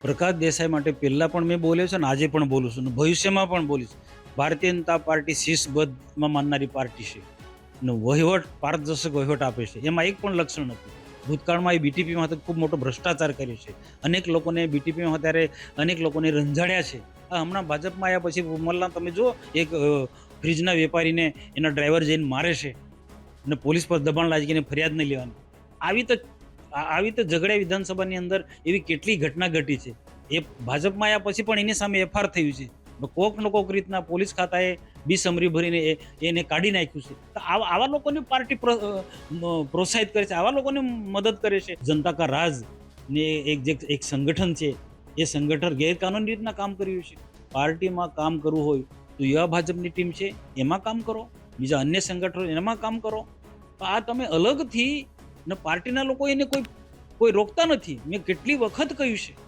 પ્રકાશ દેસાઈ માટે પહેલાં પણ મેં બોલ્યો છે ને આજે પણ બોલું છું ને ભવિષ્યમાં પણ બોલીશ. ભારતીય જનતા પાર્ટી શિસ્તબદ્ધમાં માનનારી પાર્ટી છે ને વહીવટ પારદર્શક વહીવટ આપે છે. એમાં એક પણ લક્ષણ નથી. ભૂતકાળમાં એ બીટીપીમાં હતો ખૂબ મોટો ભ્રષ્ટાચાર કર્યો છે. અનેક લોકોને બીટીપીમાં ત્યારે અનેક લોકોને રંજાડ્યા છે. આ હમણાં ભાજપમાં આવ્યા પછી મલ્લા તમે જુઓ એક ફ્રીજના વેપારીને એના ડ્રાઈવર જઈને મારે છે અને પોલીસ પર દબાણ લાગીને ફરિયાદ નહીં લેવાની. આવી તો આવી તો ઝઘડિયા વિધાનસભાની અંદર એવી કેટલી ઘટના ઘટી છે. એ ભાજપમાં આવ્યા પછી પણ એની સામે એફઆર થયું છે. કોક ને કોક રીતના પોલીસ ખાતાએ બિસમરી ભરીને એને કાઢી નાખ્યું છે. તો આવા લોકોની પાર્ટી પ્રોત્સાહિત કરે છે, આવા લોકોને મદદ કરે છે. જનતા કા રાજ ને એક સંગઠન છે, એ સંગઠન ગેરકાનૂની રીતના કામ કર્યું છે. પાર્ટીમાં કામ કરવું હોય તો યા ભાજપની ટીમ છે એમાં કામ કરો, બીજા અન્ય સંગઠનો એમાં કામ કરો. આ તમે અલગથી ને પાર્ટીના લોકો એને કોઈ રોકતા નથી. મેં કેટલી વખત કહ્યું છે